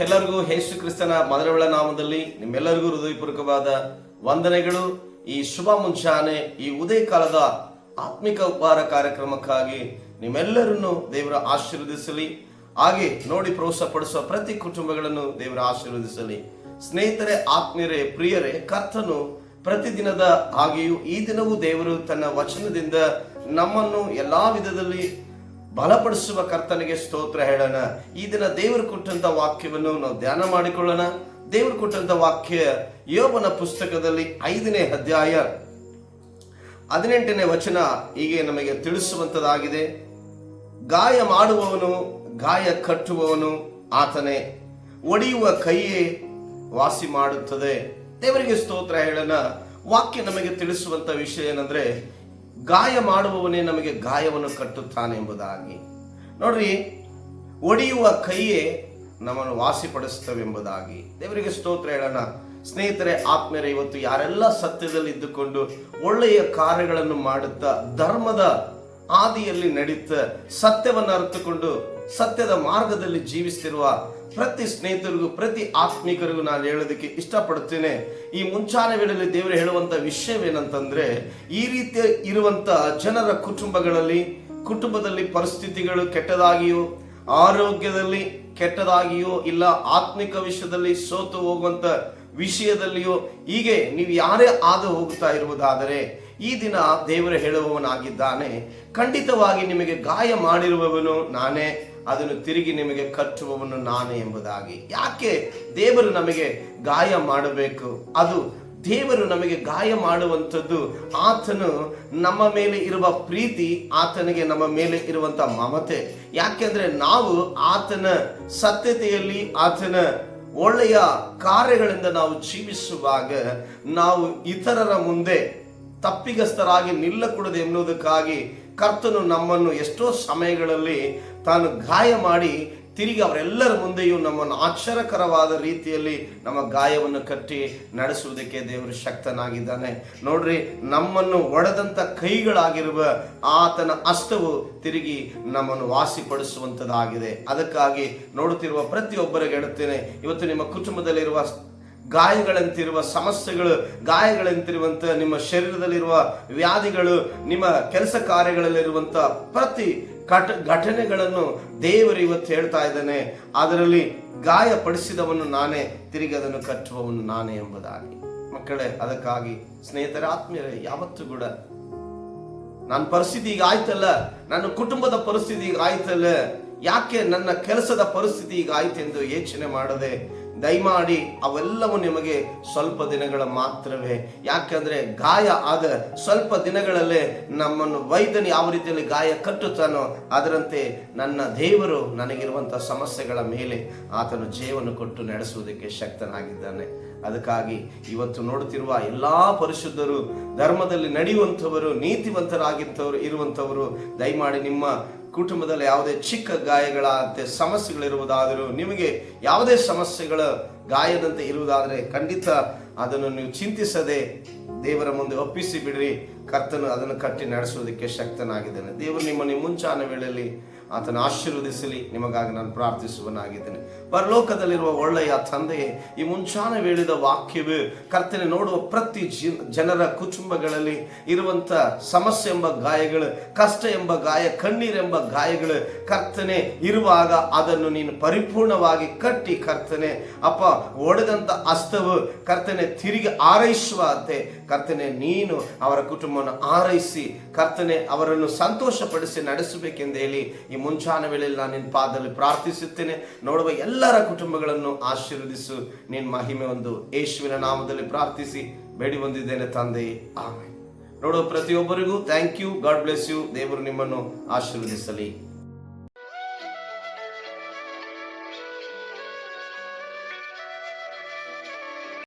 ಎಲ್ಲರಿಗೂ ಯೇಸು ಕ್ರಿಸ್ತನ ಮೊದಲ ನಾಮದಲ್ಲಿ ನಿಮ್ಮೆಲ್ಲರಿಗೂ ಹೃದಯಪೂರ್ವಕವಾದ ವಂದನೆಗಳು. ಈ ಶುಭ ಮುಂಚಾನೆ, ಈ ಉದಯ ಕಾಲದ ಆತ್ಮಿಕ ಉಪಹಾರ ಕಾರ್ಯಕ್ರಮಕ್ಕಾಗಿ ನಿಮ್ಮೆಲ್ಲರನ್ನು ದೇವರ ಆಶೀರ್ವದಿಸಲಿ. ಹಾಗೆ ನೋಡಿ ಪ್ರೋತ್ಸಾಹಪಡಿಸುವ ಪ್ರತಿ ಕುಟುಂಬಗಳನ್ನು ದೇವರ ಆಶೀರ್ವದಿಸಲಿ. ಸ್ನೇಹಿತರೆ, ಆತ್ಮೀಯರೇ, ಪ್ರಿಯರೇ, ಕರ್ತನು ಪ್ರತಿದಿನದ ಹಾಗೆಯೂ ಈ ದಿನವೂ ದೇವರು ತನ್ನ ವಚನದಿಂದ ನಮ್ಮನ್ನು ಎಲ್ಲಾ ವಿಧದಲ್ಲಿ ಬಲಪಡಿಸುವ ಕರ್ತನಿಗೆ ಸ್ತೋತ್ರ ಹೇಳೋಣ. ಈ ದಿನ ದೇವರು ಕೊಟ್ಟಂತ ವಾಕ್ಯವನ್ನು ನಾವು ಧ್ಯಾನ ಮಾಡಿಕೊಳ್ಳೋಣ. ದೇವರು ಕೊಟ್ಟಂತ ವಾಕ್ಯ ಯೋಬನ ಪುಸ್ತಕದಲ್ಲಿ 5ನೇ ಅಧ್ಯಾಯ 18ನೇ ವಚನ ಹೀಗೆ ನಮಗೆ ತಿಳಿಸುವಂತದಾಗಿದೆ. ಗಾಯ ಮಾಡುವವನು ಗಾಯ ಕಟ್ಟುವವನು ಆತನೇ, ಒಡೆಯುವ ಕೈಯೇ ವಾಸಿ ಮಾಡುತ್ತದೆ. ದೇವರಿಗೆ ಸ್ತೋತ್ರ ಹೇಳೋಣ. ವಾಕ್ಯ ನಮಗೆ ತಿಳಿಸುವಂತ ವಿಷಯ ಏನಂದ್ರೆ, ಗಾಯ ಮಾಡುವವನೇ ನಮಗೆ ಗಾಯವನ್ನು ಕಟ್ಟುತ್ತಾನೆ ಎಂಬುದಾಗಿ. ನೋಡ್ರಿ, ಒಡೆಯುವ ಕೈಯೇ ನಮ್ಮನ್ನು ವಾಸಿಪಡಿಸ್ತವೆ ಎಂಬುದಾಗಿ ದೇವರಿಗೆ ಸ್ತೋತ್ರ ಹೇಳೋಣ. ಸ್ನೇಹಿತರೆ, ಆತ್ಮೀಯರೇ, ಇವತ್ತು ಯಾರೆಲ್ಲ ಸತ್ಯದಲ್ಲಿ ಇದ್ದುಕೊಂಡು ಒಳ್ಳೆಯ ಕಾರ್ಯಗಳನ್ನು ಮಾಡುತ್ತಾ ಧರ್ಮದ ಹಾದಿಯಲ್ಲಿ ನಡೀತಾ ಸತ್ಯವನ್ನು ಅರಿತುಕೊಂಡು ಸತ್ಯದ ಮಾರ್ಗದಲ್ಲಿ ಜೀವಿಸ್ತಿರುವ ಪ್ರತಿ ಸ್ನೇಹಿತರಿಗೂ, ಪ್ರತಿ ಆತ್ಮಿಕರಿಗೂ ನಾನು ಹೇಳೋದಕ್ಕೆ ಇಷ್ಟಪಡುತ್ತೇನೆ. ಈ ಮುಂಚಾನೆ ವೇಳೆಯಲ್ಲಿ ದೇವರು ಹೇಳುವಂತ ವಿಷಯವೇನಂತಂದ್ರೆ, ಈ ರೀತಿ ಇರುವಂತ ಜನರ ಕುಟುಂಬದಲ್ಲಿ ಪರಿಸ್ಥಿತಿಗಳು ಕೆಟ್ಟದಾಗಿಯೋ, ಆರೋಗ್ಯದಲ್ಲಿ ಕೆಟ್ಟದಾಗಿಯೋ, ಇಲ್ಲ ಆತ್ಮಿಕ ವಿಷಯದಲ್ಲಿ ಸೋತು ಹೋಗುವಂತ ವಿಷಯದಲ್ಲಿಯೋ, ಹೀಗೆ ನೀವು ಯಾರೇ ಹಾದು ಹೋಗ್ತಾ ಇರುವುದಾದರೆ ಈ ದಿನ ದೇವರು ಹೇಳುವವನಾಗಿದ್ದಾನೆ. ಖಂಡಿತವಾಗಿ ನಿಮಗೆ ಗಾಯ ಮಾಡಿರುವವನು ನಾನೇ, ಅದನ್ನು ತಿರುಗಿ ನಿಮಗೆ ಕಟ್ಟುವವನು ನಾನೇ ಎಂಬುದಾಗಿ. ಯಾಕೆ ದೇವರು ನಮಗೆ ಗಾಯ ಮಾಡಬೇಕು? ಅದು ದೇವರು ನಮಗೆ ಗಾಯ ಮಾಡುವಂಥದ್ದು ಆತನು ನಮ್ಮ ಮೇಲೆ ಇರುವ ಪ್ರೀತಿ, ಆತನಿಗೆ ನಮ್ಮ ಮೇಲೆ ಇರುವಂತ ಮಮತೆ. ಯಾಕೆಂದ್ರೆ ನಾವು ಆತನ ಸತ್ಯತೆಯಲ್ಲಿ, ಆತನ ಒಳ್ಳೆಯ ಕಾರ್ಯಗಳಿಂದ ನಾವು ಜೀವಿಸುವಾಗ ನಾವು ಇತರರ ಮುಂದೆ ತಪ್ಪಿಗಸ್ತರಾಗಿ ನಿಲ್ಲಕೂಡದು ಎನ್ನುವುದಕ್ಕಾಗಿ ಕರ್ತನು ನಮ್ಮನ್ನು ಎಷ್ಟೋ ಸಮಯಗಳಲ್ಲಿ ತಾನು ಗಾಯ ಮಾಡಿ ತಿರುಗಿ ಅವರೆಲ್ಲರ ಮುಂದೆಯೂ ನಮ್ಮನ್ನು ಆಶ್ಚರ್ಯಕರವಾದ ರೀತಿಯಲ್ಲಿ ನಮ್ಮ ಗಾಯವನ್ನು ಕಟ್ಟಿ ನಡೆಸುವುದಕ್ಕೆ ದೇವರು ಶಕ್ತನಾಗಿದ್ದಾನೆ. ನೋಡ್ರಿ, ನಮ್ಮನ್ನು ಒಡೆದಂತ ಕೈಗಳಾಗಿರುವ ಆತನ ಹಸ್ತವು ತಿರುಗಿ ನಮ್ಮನ್ನು ವಾಸಿಪಡಿಸುವಂತದ್ದಾಗಿದೆ. ಅದಕ್ಕಾಗಿ ನೋಡುತ್ತಿರುವ ಪ್ರತಿಯೊಬ್ಬರಿಗೆ ಹೇಳುತ್ತೇನೆ, ಇವತ್ತು ನಿಮ್ಮ ಕುಟುಂಬದಲ್ಲಿರುವ ಗಾಯಗಳಂತಿರುವ ಸಮಸ್ಯೆಗಳು, ಗಾಯಗಳಂತಿರುವಂತ ನಿಮ್ಮ ಶರೀರದಲ್ಲಿರುವ ವ್ಯಾಧಿಗಳು, ನಿಮ್ಮ ಕೆಲಸ ಕಾರ್ಯಗಳಲ್ಲಿರುವಂತ ಪ್ರತಿ ಘಟನೆಗಳನ್ನು ದೇವರು ಇವತ್ತು ಹೇಳ್ತಾ ಇದ್ದಾನೆ, ಅದರಲ್ಲಿ ಗಾಯಪಡಿಸಿದವನು ನಾನೇ, ತಿರುಗಿ ಅದನ್ನು ಕಟ್ಟುವವನು ನಾನೇ ಎಂಬುದಾಗಿ. ಮಕ್ಕಳೇ, ಅದಕ್ಕಾಗಿ ಸ್ನೇಹಿತರೆ, ಆತ್ಮೀಯರೇ, ಯಾವತ್ತೂ ಕೂಡ ನನ್ನ ಪರಿಸ್ಥಿತಿ ಈಗ ಆಯ್ತಲ್ಲ, ನನ್ನ ಕುಟುಂಬದ ಪರಿಸ್ಥಿತಿ ಈಗ ಆಯ್ತಲ್ಲ, ಯಾಕೆ ನನ್ನ ಕೆಲಸದ ಪರಿಸ್ಥಿತಿ ಈಗ ಆಯ್ತು ಎಂದು ಯೋಚನೆ ಮಾಡದೆ ದಯಮಾಡಿ ಅವೆಲ್ಲವೂ ನಿಮಗೆ ಸ್ವಲ್ಪ ದಿನಗಳ ಮಾತ್ರವೇ. ಯಾಕಂದ್ರೆ ಗಾಯ ಆದ ಸ್ವಲ್ಪ ದಿನಗಳಲ್ಲೇ ನಮ್ಮನ್ನು ವೈದ್ಯನು ಯಾವ ರೀತಿಯಲ್ಲಿ ಗಾಯ ಕಟ್ಟುತ್ತಾನೋ ಅದರಂತೆ ನನ್ನ ದೇವರು ನನಗಿರುವಂತಹ ಸಮಸ್ಯೆಗಳ ಮೇಲೆ ಆತನು ಜೀವನ ಕೊಟ್ಟು ನಡೆಸುವುದಕ್ಕೆ ಶಕ್ತನಾಗಿದ್ದಾನೆ. ಅದಕ್ಕಾಗಿ ಇವತ್ತು ನೋಡುತ್ತಿರುವ ಎಲ್ಲಾ ಪರಿಶುದ್ಧರು, ಧರ್ಮದಲ್ಲಿ ನಡೆಯುವಂಥವರು, ನೀತಿವಂತರಾಗಿದ್ದವರು ಇರುವಂಥವರು, ದಯಮಾಡಿ ನಿಮ್ಮ ಕುಟುಂಬದಲ್ಲಿ ಯಾವುದೇ ಚಿಕ್ಕ ಗಾಯಗಳಂತೆ ಸಮಸ್ಯೆಗಳಿರುವುದಾದರೂ, ನಿಮಗೆ ಯಾವುದೇ ಸಮಸ್ಯೆಗಳ ಗಾಯದಂತೆ ಇರುವುದಾದರೆ ಖಂಡಿತ ಅದನ್ನು ನೀವು ಚಿಂತಿಸದೆ ದೇವರ ಮುಂದೆ ಒಪ್ಪಿಸಿ ಬಿಡ್ರಿ. ಕರ್ತನು ಅದನ್ನು ಕಟ್ಟಿ ನಡೆಸುವುದಕ್ಕೆ ಶಕ್ತನಾಗಿದ್ದಾನೆ. ದೇವರು ನಿಮ್ಮನ್ನು ಮುಂಚಾನ ವೇಳೆಯಲ್ಲಿ ಆತನ ಆಶೀರ್ವದಿಸಲಿ. ನಿಮಗಾಗಿ ನಾನು ಪ್ರಾರ್ಥಿಸುವನಾಗಿದ್ದೇನೆ. ಪರಲೋಕದಲ್ಲಿರುವ ಒಳ್ಳೆಯ ತಂದೆಯೇ, ಈ ಮುಂಚಾನ ವೇಳೆದ ವಾಕ್ಯವು ಕರ್ತನೆ ನೋಡುವ ಪ್ರತಿ ಜನರ ಕುಟುಂಬಗಳಲ್ಲಿ ಇರುವಂತ ಸಮಸ್ಯೆ ಎಂಬ ಗಾಯಗಳು, ಕಷ್ಟ ಎಂಬ ಗಾಯ, ಕಣ್ಣೀರೆಂಬ ಗಾಯಗಳು ಕರ್ತನೆ ಇರುವಾಗ ಅದನ್ನು ನೀನು ಪರಿಪೂರ್ಣವಾಗಿ ಕಟ್ಟಿ ಕರ್ತನೆ ಅಪ್ಪ, ಒಡೆದಂತ ಹಸ್ತವು ಕರ್ತನೆ ತಿರುಗಿ ಆರೈಸುವಂತೆ ಕರ್ತನೆ ನೀನು ಅವರ ಕುಟುಂಬವನ್ನು ಆರೈಸಿ ಕರ್ತನೆ ಅವರನ್ನು ಸಂತೋಷಪಡಿಸಿ ನಡೆಸಬೇಕೆಂದು ಹೇಳಿ ಈ ಮುಂಚಾನ ವೇಳೆಯಲ್ಲಿ ನಾನು ನಿನ್ನ ಪಾದದಲ್ಲಿ ಪ್ರಾರ್ಥಿಸುತ್ತೇನೆ. ನೋಡುವ ಎಲ್ಲರ ಕುಟುಂಬಗಳನ್ನು ಆಶೀರ್ವದಿಸು. ನಿನ್ನ ಮಹಿಮೆ ಒಂದು ಯೇಸುವಿನ ನಾಮದಲ್ಲಿ ಪ್ರಾರ್ಥಿಸಿ ಬೇಡಿ ಬಂದಿದ್ದೇನೆ ತಂದೆಯೇ, ಆಮೆನ್. ನೋಡುವ ಪ್ರತಿಯೊಬ್ಬರಿಗೂ thank you. God bless you. ದೇವರು ನಿಮ್ಮನ್ನು ಆಶೀರ್ವದಿಸಲಿ.